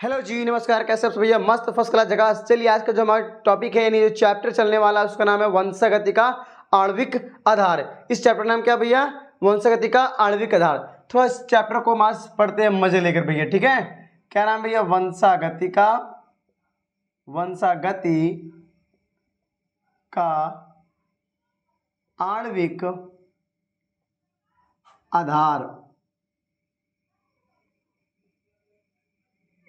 Hello जी, नमस्कार। कैसे आप सब भैया? मस्त फर्स्ट क्लास जगह। चलिए, आज का जो हमारा टॉपिक है यानी जो चैप्टर चलने वाला है उसका नाम है वंशागति का आणविक आधार। इस चैप्टर का नाम क्या भैया? वंशागति का आणविक आधार। थोड़ा इस चैप्टर को मास पढ़ते हैं मजे लेकर भैया, ठीक है? क्या नाम भैया? वंशागति का आणविक आधार।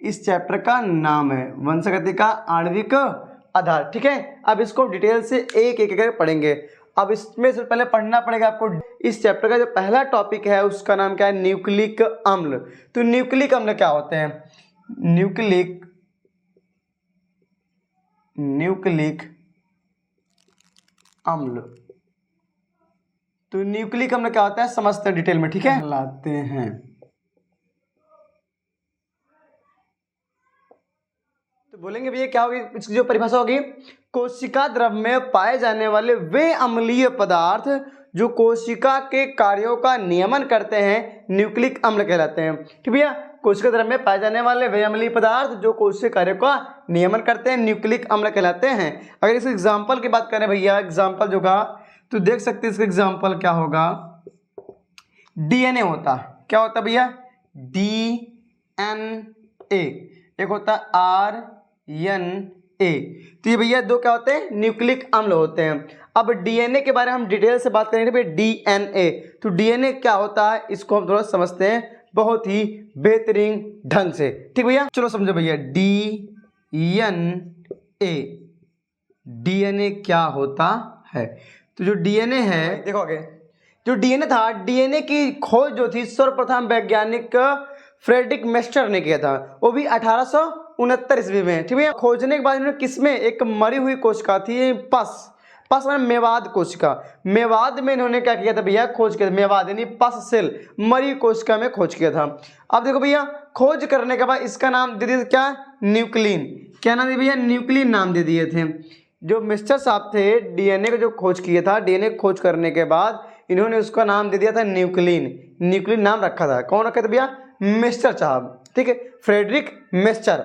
इस चैप्टर का नाम है वंशागति का आणविक आधार, ठीक है? अब इसको डिटेल से एक एक करके पढ़ेंगे। अब इसमें से पहले पढ़ना पड़ेगा आपको। इस चैप्टर का जो पहला टॉपिक है उसका नाम क्या है? न्यूक्लिक अम्ल। तो न्यूक्लिक अम्ल क्या होते हैं? न्यूक्लिक अम्ल। तो न्यूक्लिक अम्ल क्या होता है समझते हैं डिटेल में, ठीक है? लाते हैं। तो बोलेंगे भैया क्या होगी इसकी जो परिभाषा होगी? कोशिका द्रव में पाए जाने वाले वे अम्लीय पदार्थ जो कोशिका के कार्यों का नियमन करते हैं न्यूक्लिक अम्ल कहलाते हैं। ठीक भैया, कोशिका द्रव में पाए जाने वाले वे अम्लीय पदार्थ जो कोशिका कार्यों का नियमन करते हैं न्यूक्लिक अम्ल कहलाते हैं। अगर इस एग्जाम्पल की बात करें भैया, एग्जाम्पल जो का तो देख सकते हैं इसका एग्जाम्पल क्या होगा? डीएनए होता है। क्या होता है भैया? डीएनए। एक होता है आरएनए। तो ये भैया दो क्या होते हैं? न्यूक्लिक अम्ल होते हैं। अब डीएनए के बारे में हम डिटेल से बात करेंगे भैया। डीएनए, तो डीएनए क्या होता है इसको हम थोड़ा समझते हैं बहुत ही बेहतरीन ढंग से। ठीक भैया, चलो समझो भैया। डीएनए क्या होता है? तो जो डीएनए है, देखोगे जो डीएनए था, डीएनए की खोज जो थी सर्वप्रथम वैज्ञानिक फ्रेडरिक मेस्टर ने किया था, वो भी 1869 ईस्वी में। ठीक है, खोजने के बाद इन्होंने किसमें? एक मरी हुई कोशिका थी, पस मैंने मेवाद कोशिका। मेवाद में इन्होंने क्या किया था भैया? खोज किया था। मेवाद यानी पस सेल, मरी कोशिका में खोज किया था। अब देखो भैया, खोज करने के बाद इसका नाम दे दिया क्या? न्यूक्लिन। क्या नाम दिया भैया? न्यूक्लिन नाम दे दिए थे। जो मिस्टर साहब थे, डीएनए का जो खोज किया था, डीएनए खोज करने के बाद इन्होंने उसका नाम दे दिया था न्यूक्लिन। न्यूक्लिन नाम रखा था। कौन रखा था भैया? मिस्टर साहब, ठीक है, फ्रेडरिक मेस्टर।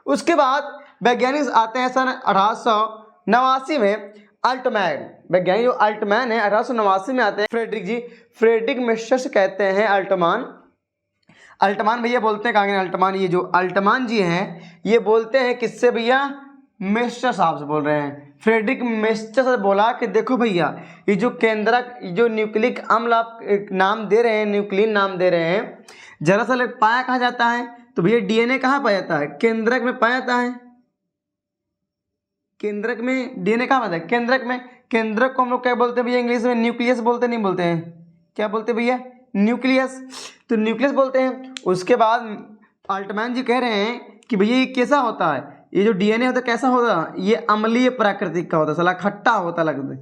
उसके बाद वैज्ञानिक आते हैं सन 1889 में। अल्टमैन, वैज्ञानिक जो अल्टमैन है 1889 में आते हैं। फ्रेडरिक मेस्टर से कहते हैं अल्टमान भैया बोलते हैं कहाँ? अल्टमान, ये जो अल्टमान जी हैं ये बोलते हैं किससे भैया? मेस्टर साहब से बोल रहे हैं। फ्रेडरिक मेस्टर से बोला कि देखो भैया, ये जो केंद्रक, जो न्यूक्लिक अम्ल आप नाम दे रहे हैं, न्यूक्लिन नाम दे रहे हैं, दरअसल पाया कहाँ जाता है? तो भैया डीएनए कहाँ पाया जाता है? केंद्रक में पाया जाता है। केंद्रक में डीएनए कहाँ पाया जाता है? केंद्रक में। केंद्रक को हम लोग क्या बोलते हैं भैया? इंग्लिश में न्यूक्लियस बोलते नहीं बोलते हैं? क्या बोलते हैं भैया? न्यूक्लियस। तो न्यूक्लियस बोलते हैं। उसके बाद अल्टमैन जी कह रहे हैं कि भैया ये कैसा होता है? ये जो डीएनए होता है कैसा होता है? ये अम्लीय प्राकृतिक का होता है। साला खट्टा होता लगता है।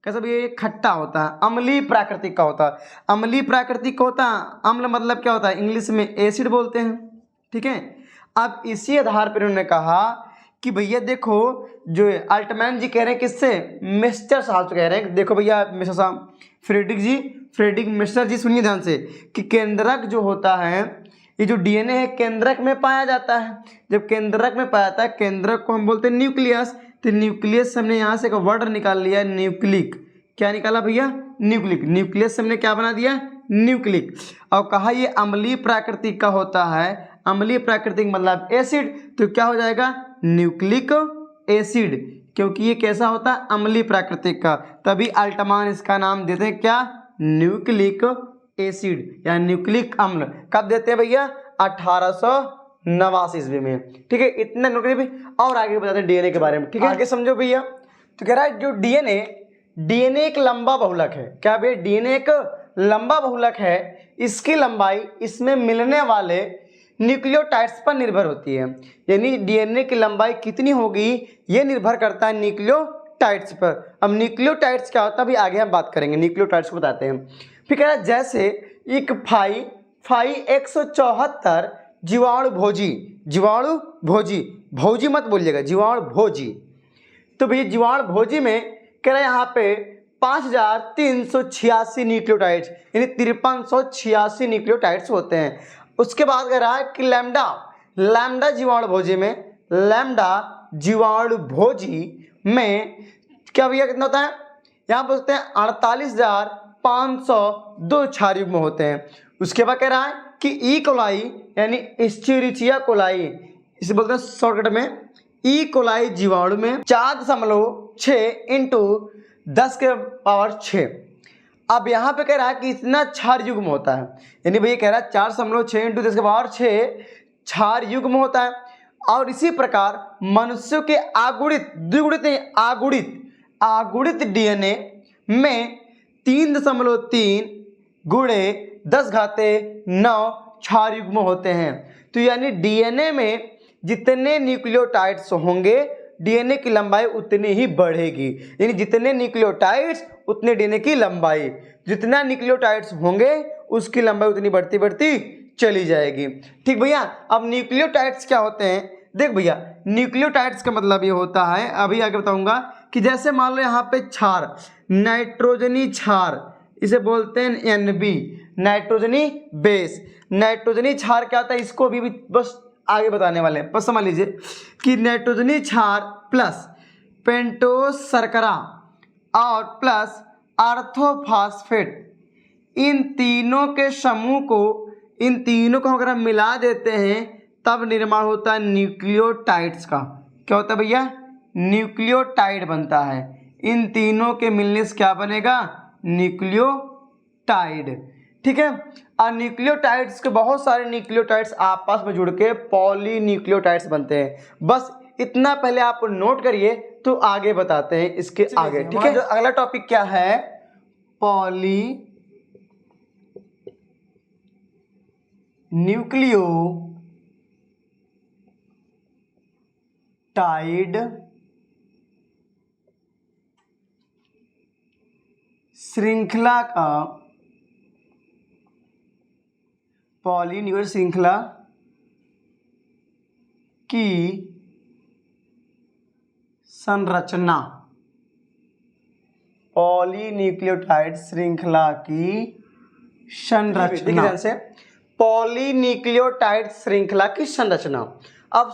कैसा भैया? ये खट्टा होता है, अम्लीय प्राकृतिक का होता है। अम्लीय प्राकृतिक का होता है। अम्ल मतलब क्या होता है? इंग्लिश में एसिड बोलते हैं, ठीक है? अब इसी आधार पर उन्होंने कहा कि भैया देखो, जो अल्टमैन जी कह रहे हैं किससे? मिस्टर साहब से कह रहे हैं। देखो भैया मिस्टर साहब, फ्रेडरिक मिस्टर जी सुनिए ध्यान से, कि केंद्रक जो होता है, ये जो डीएनए है केंद्रक में पाया जाता है। जब केंद्रक में पाया जाता है, केंद्रक को हम बोलते हैं न्यूक्लियस। तो न्यूक्लियस हमने यहाँ से एक वर्ड निकाल लिया, न्यूक्लिक। क्या निकाला भैया? न्यूक्लिक। न्यूक्लियस हमने क्या बना दिया? न्यूक्लिक। और कहा ये अम्लीय प्राकृतिक का होता है। अम्लीय प्राकृतिक मतलब एसिड, तो क्या हो जाएगा? न्यूक्लिक एसिड, क्योंकि ये कैसा होता है? अम्लीय प्राकृतिक का। तभी अल्टमान इसका नाम देते हैं क्या? न्यूक्लिक एसिड या न्यूक्लिक अम्ल। कब देते हैं भैया? 1889 ईस्वी में, ठीक है? इतना भी और आगे बताते हैं डीएनए के बारे में, ठीक है? आगे समझो भैया। तो कह रहा है जो डीएनए एक लंबा बहुलक है। क्या भैया? डीएनए एक लंबा बहुलक है। इसकी लंबाई इसमें मिलने वाले न्यूक्लियोटाइड्स पर निर्भर होती है। यानी डीएनए की लंबाई कितनी होगी ये निर्भर करता है न्यूक्लियोटाइड्स पर। अब न्यूक्लियोटाइड्स क्या होता है अभी आगे हम बात करेंगे, न्यूक्लियोटाइड्स को बताते हैं। फिर कह रहा है जैसे एक फाई 174 जीवाणु भोजी मत बोलिएगा, जीवाणु भोजी। तो भैया जीवाणु भोजी में कह रहा है यहाँ पे 5386 न्यूक्लियोटाइड्स यानी 5386 न्यूक्लियोटाइड्स होते हैं। उसके बाद कह रहा है कि लैम्डा लैम्डा जीवाणुभोजी में क्या भैया कितना होता है, यहाँ पर होते हैं 48,502 क्षार युग्म होते हैं। उसके बाद कह रहा है कि ई कोलाई यानी एस्चेरिचिया कोलाई, इसे बोलते हैं शॉर्टकट में ई कोलाई जीवाणु में 4.6 इंटू 10⁻6। अब यहाँ पे कह रहा है कि इतना क्षार युग्म होता है, यानी भैया कह रहा है 4.6 इंटू 10⁻6 क्षार युग्म होता है। और इसी प्रकार मनुष्यों के आगुणित डीएनए में 3.3 गुणे 10�9 क्षार युग्म होते हैं। तो यानी डीएनए में जितने न्यूक्लियोटाइड्स होंगे डीएनए की लंबाई उतनी ही बढ़ेगी, यानी जितने न्यूक्लियोटाइड्स उतने डीएनए की लंबाई, जितना न्यूक्लियोटाइड्स होंगे उसकी लंबाई उतनी बढ़ती बढ़ती चली जाएगी। ठीक भैया, अब न्यूक्लियोटाइड्स क्या होते हैं, देख भैया न्यूक्लियोटाइड्स का मतलब ये होता है, अभी आगे बताऊंगा, कि जैसे मान लो यहाँ पे क्षार, नाइट्रोजनी क्षार, इसे बोलते हैं NB, नाइट्रोजनी बेस। नाइट्रोजनी क्षार क्या होता है, इसको भी बस आगे बताने वाले हैं, बस समझ लीजिए कि नाइट्रोजनी क्षार प्लस पेंटोस शर्करा और प्लस आर्थोफॉस्फेट, इन तीनों के समूह को, इन तीनों को अगर हम मिला देते हैं तब निर्माण होता है न्यूक्लियोटाइड्स का। क्या होता है भैया, न्यूक्लियोटाइड बनता है। इन तीनों के मिलने से क्या बनेगा, न्यूक्लियोटाइड। ठीक है, और न्यूक्लियोटाइड्स के बहुत सारे न्यूक्लियोटाइड्स आपस में जुड़ के पॉलीन्यूक्लियोटाइड्स बनते हैं। बस इतना पहले आप नोट करिए, तो आगे बताते हैं इसके आगे। ठीक है, जो अगला टॉपिक क्या है, पॉलीन्यूक्लियोटाइड श्रृंखला का, पॉलीन्यूक्लियोटाइड श्रृंखला की संरचना, पॉलीन्यूक्लियोटाइड श्रृंखला की संरचना से, पॉलीन्यूक्लियोटाइड श्रृंखला की संरचना। अब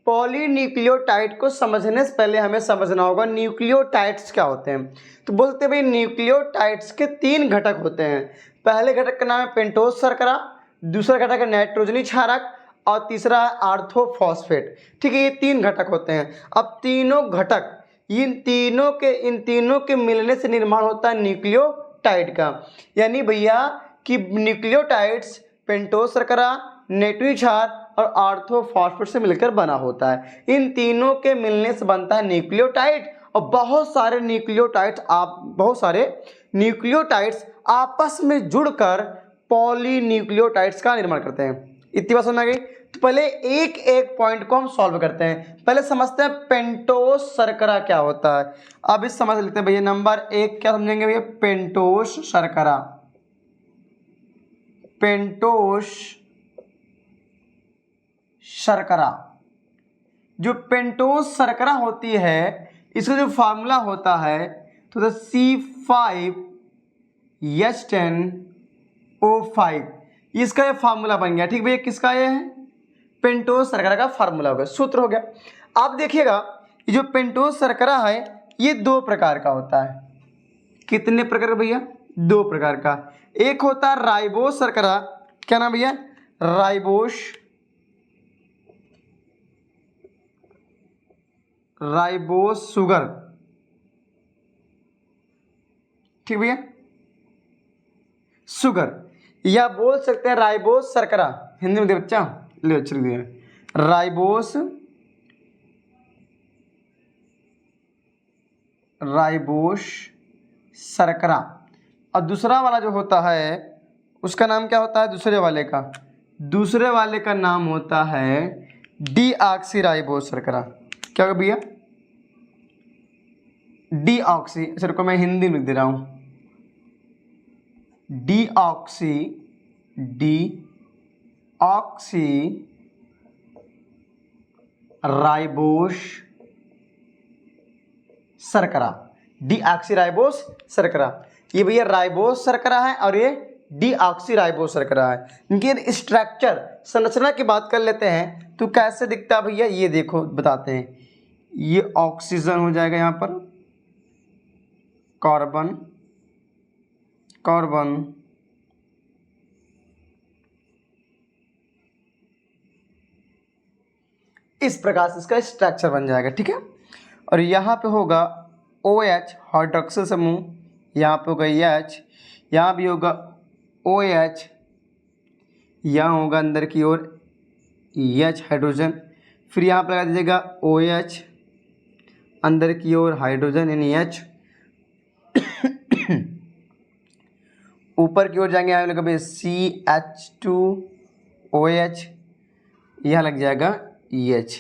पॉलीन्यूक्लियोटाइड को समझने से पहले हमें समझना होगा न्यूक्लियोटाइड्स क्या होते हैं। तो बोलते हैं भाई न्यूक्लियोटाइड्स के 3 घटक होते हैं। पहले घटक का नाम है पेंटोस शर्करा, दूसरा घटक है नाइट्रोजनी क्षारक और तीसरा है आर्थोफॉस्फेट। ठीक है, ये 3 घटक होते हैं। अब तीनों घटक, इन तीनों के मिलने से निर्माण होता है न्यूक्लियोटाइड का। यानी भैया कि न्यूक्लियोटाइड्स पेंटोस शर्करा, नाइट्रोजनी क्षार और आर्थोफॉस्फेट से मिलकर बना होता है। इन तीनों के मिलने से बनता है न्यूक्लियोटाइड। और बहुत सारे न्यूक्लियोटाइड्स आपस में जुड़कर पॉलीन्यूक्लियोटाइड्स का निर्माण करते हैं। इतनी बात समझ में आ गई। तो पहले एक एक पॉइंट को हम सॉल्व करते हैं। पहले समझते हैं पेंटोस शर्करा क्या होता है। अब इस समझ लेते हैं भैया। नंबर 1 क्या समझेंगे भैया, पेंटोस शर्करा। पेंटोस शर्करा, जो पेंटोस शर्करा होती है इसका जो फार्मूला होता है तो C5H10O5, इसका ये फार्मूला बन गया। ठीक भैया, किसका ये है, पेंटोस शर्करा का फार्मूला हो गया, सूत्र हो गया। आप देखिएगा ये जो पेंटोस शर्करा है ये 2 प्रकार का होता है। कितने प्रकार का भैया, 2 प्रकार का। एक होता है राइबोस शर्करा, क्या नाम भैया, राइबोस शुगर। ठीक भैया, शुगर, या बोल सकते हैं राइबोस शर्करा। हिंदी में दे बच्चा, ले अच्छे दिया, राइबोस शर्करा। और दूसरा वाला जो होता है उसका नाम क्या होता है, दूसरे वाले का नाम होता है डीऑक्सीराइबोस शर्करा। क्या होगा भैया, डीऑक्सी, सर को मैं हिंदी में लिख दे रहा हूं, डीऑक्सी राइबोस शर्करा, डीऑक्सीराइबोस शर्करा। ये भैया राइबोस शर्करा है और ये डीऑक्सीराइबोस शर्करा है। इनकी स्ट्रक्चर संरचना की बात कर लेते हैं तो कैसे दिखता है भैया, ये देखो बताते हैं। ये ऑक्सीजन हो जाएगा, यहाँ पर कार्बन कार्बन, इस प्रकार से इसका स्ट्रक्चर बन जाएगा, ठीक है। और यहाँ पे होगा OH हाइड्रोक्सिल समूह, यहाँ पे होगा H, यहाँ भी होगा OH, यहाँ होगा अंदर की ओर H हाइड्रोजन, फिर यहाँ पर लगा दीजिएगा OH, अंदर की ओर हाइड्रोजन यानी H, ऊपर की ओर जाएंगे, यहाँ लगा भाई CH2OH, यहाँ लग जाएगा EH।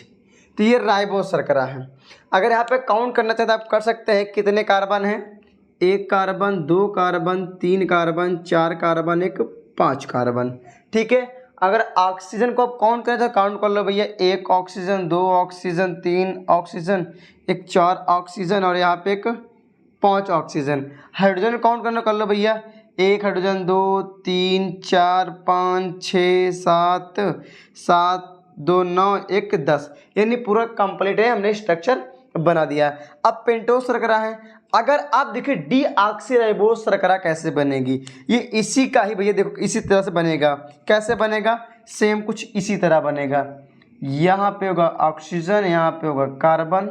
तो ये राइबोस शर्करा है। अगर यहाँ पे काउंट करना चाहते आप कर सकते हैं, कितने कार्बन हैं, 1 carbon, 2 carbon, 3 carbon, 4 carbon, 5 carbon, ठीक है। अगर ऑक्सीजन को आप काउंट करें तो काउंट कर लो भैया, 1 ऑक्सीजन, 2 ऑक्सीजन, 3 ऑक्सीजन, 4 ऑक्सीजन और यहाँ पे 5 ऑक्सीजन। हाइड्रोजन काउंट करना कर लो भैया, 1 हाइड्रोजन, 2 3 4 5 6 7 7 2 9 1 10, यानी पूरा कंप्लीट है, हमने स्ट्रक्चर बना दिया है। अब पेंटोस शर्करा है। अगर आप देखिए डीऑक्सीराइबोस शर्करा कैसे बनेगी, ये इसी का ही भैया देखो इसी तरह से बनेगा। कैसे बनेगा, सेम कुछ इसी तरह बनेगा। यहाँ पे होगा ऑक्सीजन, यहाँ पे होगा कार्बन,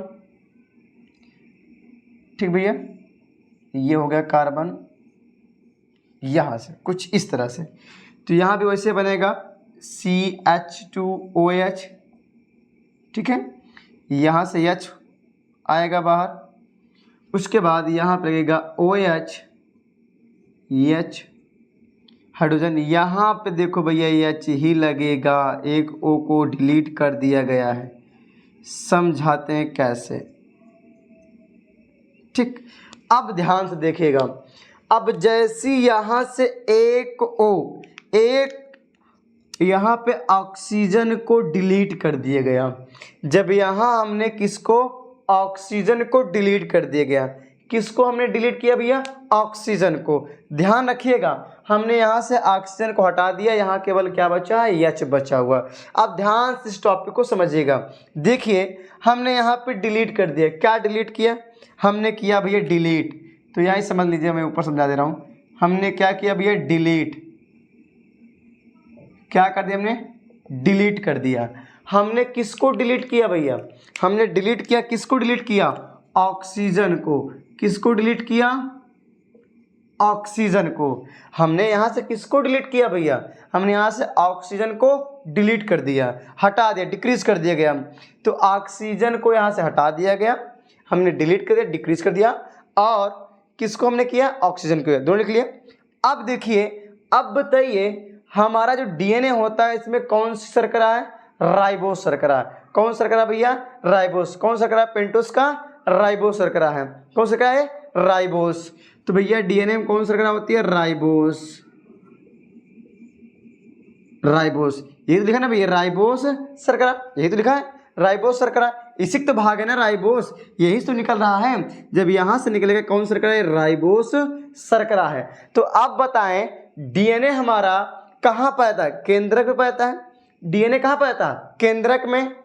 ठीक भैया, ये हो गया कार्बन, यहाँ से कुछ इस तरह से। तो यहाँ भी वैसे बनेगा CH2OH, ठीक है, यहाँ से H आएगा बाहर, उसके बाद यहाँ पर लगेगा OH, H हाइड्रोजन, यहाँ पे देखो भैया H ही लगेगा, एक O को डिलीट कर दिया गया है। समझाते हैं कैसे, ठीक। अब ध्यान से देखिएगा, अब जैसी यहाँ से एक O, एक यहाँ पे ऑक्सीजन को डिलीट कर दिया गया। जब यहाँ हमने किसको, ऑक्सीजन को डिलीट कर दिया गया, किसको हमने डिलीट किया भैया, ऑक्सीजन को। ध्यान रखिएगा, हमने यहाँ से ऑक्सीजन को हटा दिया, यहाँ केवल क्या बचा है, H बचा हुआ। अब ध्यान से इस टॉपिक को समझिएगा। देखिए हमने यहाँ पे डिलीट कर दिया, क्या डिलीट किया, हमने किया भैया डिलीट। तो यहाँ समझ लीजिए, मैं ऊपर समझा दे रहा हूँ, हमने क्या किया भैया डिलीट, क्या कर दिया हमने, डिलीट कर दिया। हमने किसको डिलीट किया भैया, हमने डिलीट किया, किसको डिलीट किया, ऑक्सीजन को। किसको डिलीट किया, ऑक्सीजन को। हमने यहाँ से किसको डिलीट किया भैया, हमने यहाँ से ऑक्सीजन को डिलीट कर दिया, हटा दिया, डिक्रीज कर दिया गया। तो ऑक्सीजन को यहाँ से हटा दिया गया, हमने डिलीट कर दिया, डिक्रीज कर दिया, और किसको हमने किया, ऑक्सीजन को, दोनों लिख लिया। अब देखिए, अब बताइए हमारा जो DNA होता है इसमें कौन सी शर्करा है, राइबोस शर्करा। कौन शर्करा भैया, राइबोस। कौन शर्करा, पेंटोस का राइबोस शर्करा है। कौन शर्करा है, राइबोस। तो भैया DNA में कौन शर्करा होती है, राइबोस। राइबोस, यही तो लिखा ना भैया, राइबोस शर्करा, यही तो लिखा है राइबोस शर्करा। इसी तो भाग है ना राइबोस, यही तो निकल रहा है। जब यहाँ से निकलेगा कौन शर्करा है, राइबोस शर्करा है। तो आप बताएं DNA हमारा कहाँ पाता है, केंद्रक में पाता है। DNA कहाँ पाता है, केंद्रक में।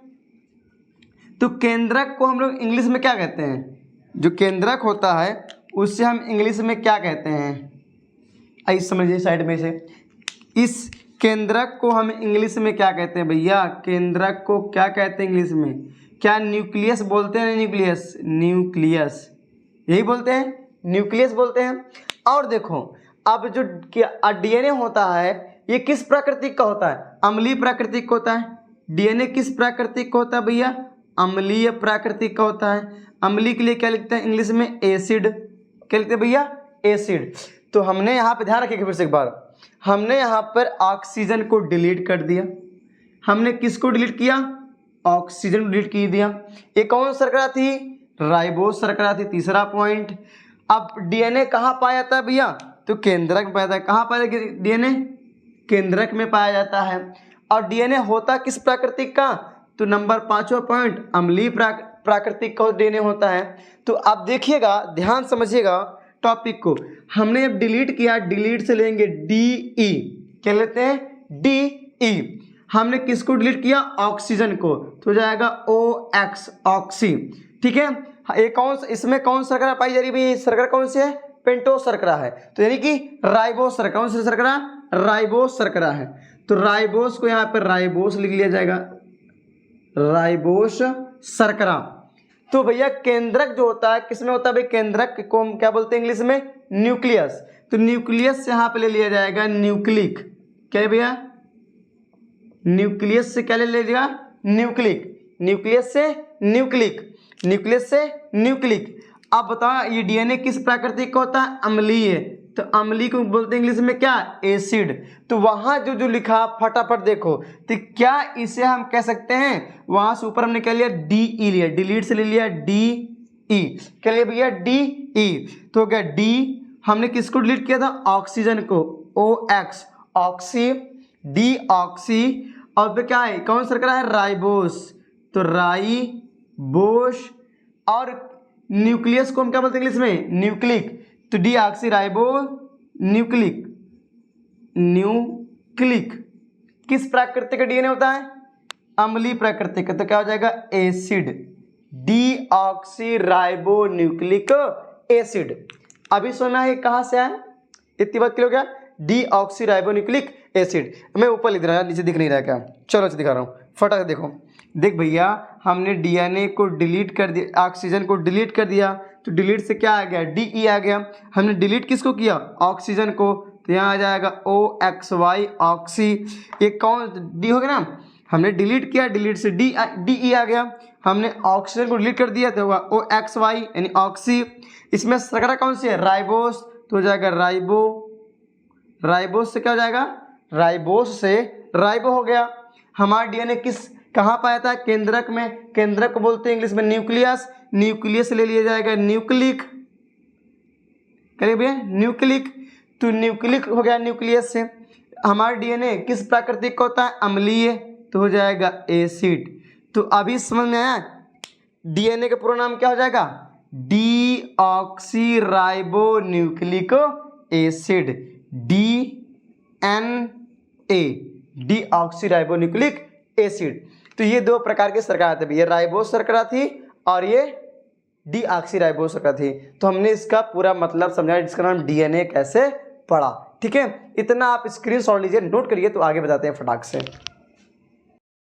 तो केंद्रक को हम लोग इंग्लिश में क्या कहते हैं, जो केंद्रक होता है उससे हम इंग्लिश में क्या कहते हैं, आइए समझिए साइड में से। इस केंद्रक को हम इंग्लिश में क्या कहते हैं भैया, केंद्रक को क्या कहते हैं इंग्लिश में, क्या न्यूक्लियस बोलते हैं, न्यूक्लियस, न्यूक्लियस यही बोलते हैं, न्यूक्लियस बोलते हैं। और देखो अब जो DNA होता है ये किस प्राकृतिक का होता है, अम्लीय प्राकृतिक का होता है। DNA किस प्राकृतिक का होता है भैया, अम्लीय प्राकृतिक का होता है। अम्लीय के लिए क्या लिखते हैं इंग्लिश में, एसिड। क्या लिखते हैं भैया, एसिड। तो हमने यहाँ पे ध्यान रखिएगा फिर से एक बार, हमने यहाँ पर ऑक्सीजन को डिलीट कर दिया। हमने किसको डिलीट किया, ऑक्सीजन को डिलीट कर दिया। ये कौन शर्करा थी, राइबोस शर्करा थी, तीसरा पॉइंट। अब DNA कहाँ पाया जाता है भैया, तो केंद्रक में पाया जाता है। कहाँ पाया जाता है DNA, केंद्रक में पाया जाता है। और DNA होता किस प्राकृतिक का, तो नंबर 5वां पॉइंट, अम्लीय प्राकृतिक का DNA होता है। तो आप देखिएगा, ध्यान समझिएगा, टॉपिक को हमने अब डिलीट किया, डिलीट से लेंगे डी ई, क्या लेते हैं डी ई। हमने किसको डिलीट किया, ऑक्सीजन को, तो हो जाएगा ओ एक्स ऑक्सी। ठीक है, एक कौन इसमें कौन शर्करा पाई जा रही है, शर्करा कौन सी है, पेंटोस शर्करा है, तो यानी कि राइबोस शर्करा, कौन सी शर्करा, राइबोस शर्करा है। तो राइबोस को यहाँ पर राइबोस लिख लिया जाएगा, राइबोस शर्करा। तो भैया केंद्रक जो होता है किसमें होता है भाई, केंद्रक को हम क्या बोलते हैं इंग्लिश में, न्यूक्लियस। तो न्यूक्लियस से यहाँ पे ले लिया जाएगा न्यूक्लिक, क्या है भैया, न्यूक्लियस से क्या ले लीजिएगा, न्यूक्लिक, न्यूक्लियस से न्यूक्लिक, न्यूक्लियस से न्यूक्लिक। अब बताओ ये डीएनए किस प्रकृति का होता है, अम्लीय, तो अम्लीय को बोलते हैं इंग्लिश में क्या, एसिड। तो वहां जो जो लिखा फटाफट देखो, तो क्या इसे हम कह सकते हैं, वहां से ऊपर हमने क्या लिया, डी ई लिया, डिलीट से ले लिया डी ई, क्या लिया भैया, डी ई। तो हो गया डी, हमने किसको डिलीट किया था, ऑक्सीजन को, ओ एक्स ऑक्सी, डी ऑक्सी, और फिर क्या है, कौन शर्करा है, राइबोस, तो राइबोस। और न्यूक्लियस को हम क्या बोलते हैं इंग्लिश में, न्यूक्लिक, तो D oxy ribo nucleic, nucleic किस प्रकृति का डीएनए होता है, अम्लीय प्रकृति का, तो क्या हो जाएगा acid, D oxy ribonucleic acid. अभी सुना है कहाँ से आया, इतनी बात क्लियर हो गया, D oxy ribonucleic acid. मैं ऊपर लिख रहा है, नीचे दिख नहीं रहा क्या, चलो दिखा रहा हूँ फटाफट देखो। देख भैया हमने डीएनए को डिलीट कर दिया, ऑक्सीजन को डिलीट कर दिया, तो डिलीट से क्या आ गया, डी ई आ गया। हमने डिलीट किसको किया, ऑक्सीजन को, तो यहाँ आ जाएगा ओ एक्स वाई ऑक्सी, ये कौन डी हो गया ना, हमने डिलीट किया, डिलीट से डी ई आ गया। हमने ऑक्सीजन को डिलीट कर दिया तो होगा ओ एक्स वाई यानी ऑक्सी। इसमें शर्करा कौन सी है, राइबोस, तो हो जाएगा राइबो, राइबोस से क्या हो जाएगा, राइबोस से राइबो हो गया। हमारा डीएनए किस कहाँ पाया था, केंद्रक में, केंद्रक को बोलते हैं इंग्लिश में न्यूक्लियस, न्यूक्लियस ले लिया जाएगा न्यूक्लिक, करिए भैया न्यूक्लिक, तो न्यूक्लिक हो गया न्यूक्लियस से। हमारा डीएनए किस प्राकृतिक का होता है, अम्लीय, तो हो जाएगा एसिड। तो अभी समझ में आया डीएनए का पूरा नाम क्या हो जाएगा, deoxy ribonucleic acid, D N A, deoxy ribonucleic acid. तो ये दो प्रकार के शर्करा थे, ये राइबोस शर्करा थी और ये डी ऑक्सी राइबोस शर्करा थी। तो हमने इसका पूरा मतलब समझा, जिसका नाम डीएनए कैसे पढ़ा। ठीक है, इतना आप स्क्रीनशॉट लीजिए, नोट करिए, तो आगे बताते हैं फटाक से।